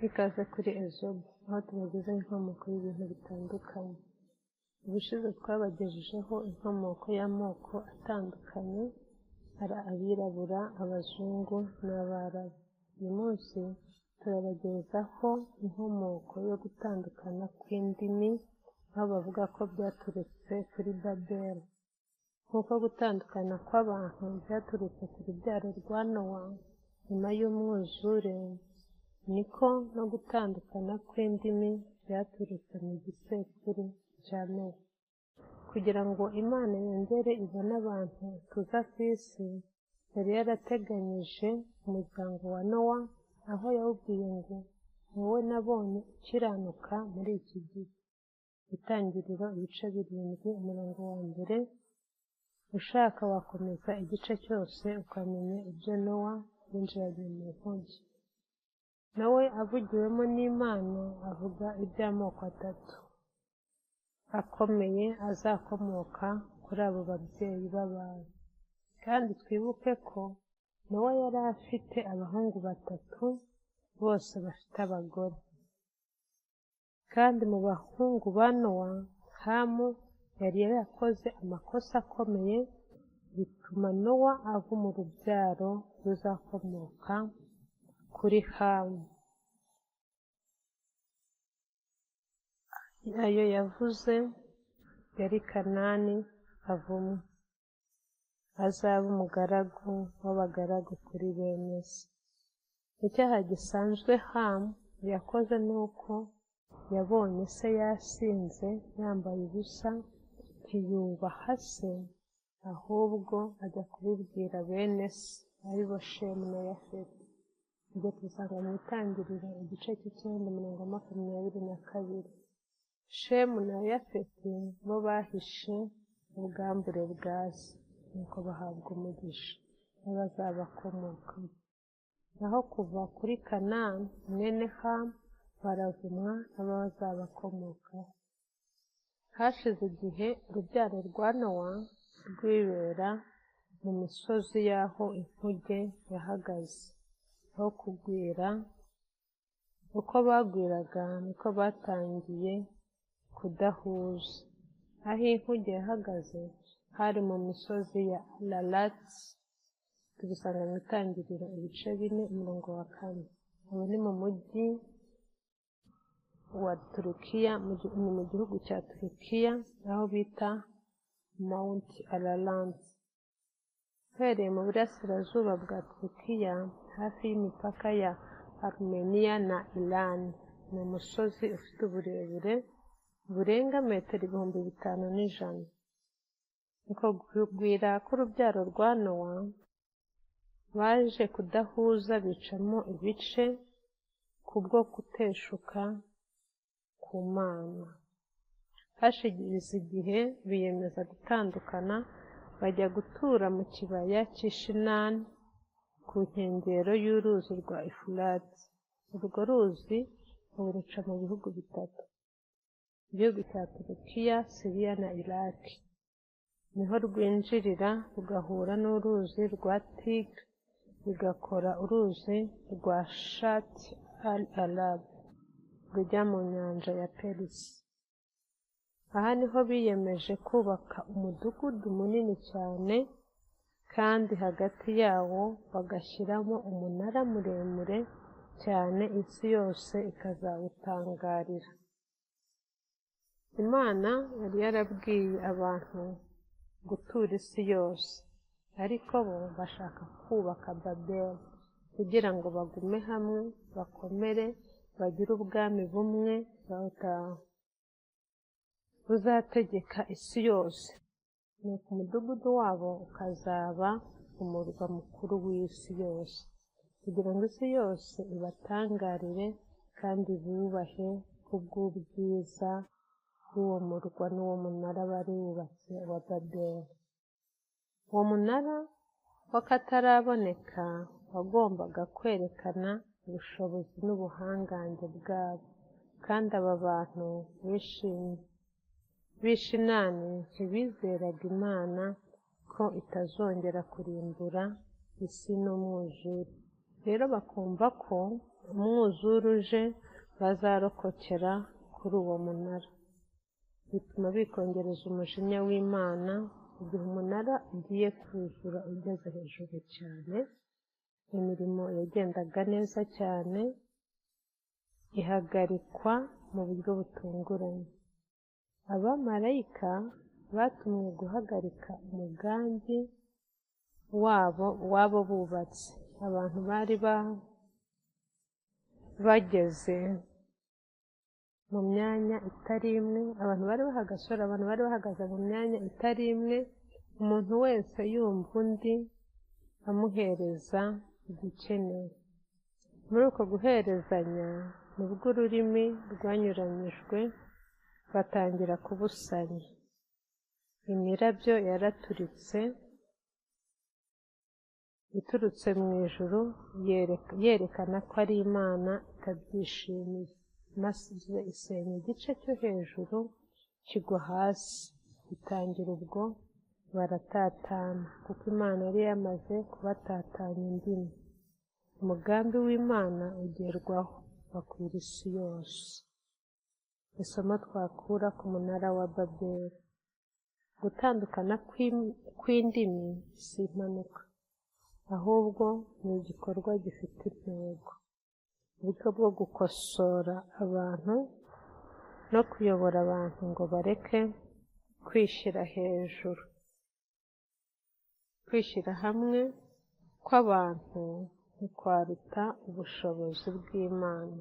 Ikaze kuri Ezobu, aho tubagezaho inkomoko y'ibintu bitandukanye. Ubushize twabagejejeho inkomoko y'amoko atandukanye, hari abirabura, abazungu n'abarabu. Uyu munsi turabagezaho inkomoko yo gutandukana kw'indimi, aho bavuga ko byaturutse kuri Babeli. Nk'uko gutandukana kw'abantu byaturutse ku rubyaro rwa Nowa nyuma y'umwuzure, niko no gutandukana kw'indimi byaturutse mu gisekuru cya Nowa. Kugira ngo Imana yongere ibone abantu tuza ku isi, yari yarateganyije umuryango wa Nowa, aho yawubwiye ngo wowe nabonye ukiranuka muri iki gihe. Itangiriro ibice 7 umurongo wa mbere. Ushaka wakomeza igice cyose ukamenya ibyo Nowa yinjiranye mu nkuge. Nawe avugiwemo n'Imana avuga iby'amoko atatu akomeye azakomoka kuri abo babyeyi b'abantu. Kandi twibuke ko Nowa yari afite abahungu 3 bose bafite abagore. Kandi mu bahungu ba Nowa, Hamu yari yarakoze amakosa akomeye bituma Nowa avuma urubyaro ruzakomoka kuri Hamu. Ayo yavuze yari Kanani avumwe, azaba umugaragu w'abagaragu kuri bene se. Icyaha gisanzwe Hamu yakoze ni uko yabonye se yasinze yambaye ubusa, ntiyubaha se, ahubwo ajya kubibwira bene se ari bo Shemu na Yafeti. Ibyo tubisanga mu Itangiriro igice cy'9 umurongo wa 22. Shemu na Yafeti bo bahishe ubwambure bwa se, nuko bahabwa umugisha n'abazabakomokaho. Naho kuva kuri Kanani mwene Hamu baravumwa n'abazabakomokaho. Hashize igihe urubyaro rwa Nowa rwibera mu misozi y'aho inkuge yahagaze. Aho kugwira, uko bagwiraga niko batangiye kudahuza. Aho inkuge yahagaze hari mu misozi ya Ararati, tubisanga mu Itangiriro ibice 4 umurongo wa 4. Abo ni mu mujyi wa Turukiya, ni mu gihugu cya Turukiya, aho bita Mount Ararat. Uhereye mu burasirazuba bwa Turukiya hafi y'imipaka ya Armenia na Iran, ni umusozi ufite uburebure burenga metero 5,100. Uko kugwira k'urubyaro rwa Nowa baje kudahuza, bicamo ibice kubwo kuteshuka ku Mana. Hashize igihe biyemeza gutandukana, bajya gutura mu kibaya cy'Ishinani ku nkengero y'uruzi rwa Efurati. Urwo ruzi ruca mu bihugu 3: igihugu cya Turukiya, Siriya na Iraki. Niho rwinjirira rugahura n'uruzi rwa Tigre, bigakora uruzi rwa Shati al-Arab rujya mu nyanja ya Perisi. Aha niho biyemeje kubaka umudugudu munini cyane, kandi hagati yawo bagashyiramo umunara muremure cyane, isi yose ikazawutangarira. Imana yari yarabwiye abantu gutura isi yose, ariko bo bashaka kubaka Babeli kugira ngo bagume hamwe, bakomere, bagire ubwami bumwe buzategeka isi yose. Nuko umudugudu wabo ukazaba umurwa mukuru w'isi yose, kugira ngo isi yose ibatangarire kandi bubahe kubw'ubwiza bw'uwo murwa n'uwo munara bari bubatse wa Babeli. Uwo munara w'akataraboneka wagombaga kwerekana ubushobozi n'ubuhangange bwabo, kandi aba bantu b'Ishinani ntibizeraga Imana ko itazongera kurimbura isi n'umwuzure. Rero bakumva ko umwuzure uje bazarokokera kuri uwo munara. Bituma bikongereza umujinya w'Imana igihe umunara ugiye kuzura ugeze hejuru cyane. Imirimo yagendaga neza cyane ihagarikwa mu buryo butunguranye. Abamarayika batumwe guhagarika umugambi wabo bubatse. Abantu bari bageze mu myanya itari imwe, abantu bari bahagaze mu myanya itari imwe, umuntu wese yumva undi amuhereza igikenewe. Muri uko guherezanya nibwo ururimi rwanyuranyijwe batangira kubusanya. Imirabyo yaraturitse iturutse mu ijuru yerekana ko ari Imana itabyishimiye, maze isenya igice cyo hejuru kigwa hasi. Bitangira ubwo baratatana, kuko Imana yari yamaze kubatatanya indimi. Umugambi w'Imana ugerwaho bakwira isi yose. Isomo twakura ku munara wa Babeli: gutandukana kw'indimi si impanuka, ahubwo ni igikorwa gifite intego. Uburyo bwo gukosora abantu no kuyobora abantu ngo bareke kwishyira hejuru. Kwishyira hamwe kw'abantu ntikwaruta ubushobozi bw'Imana.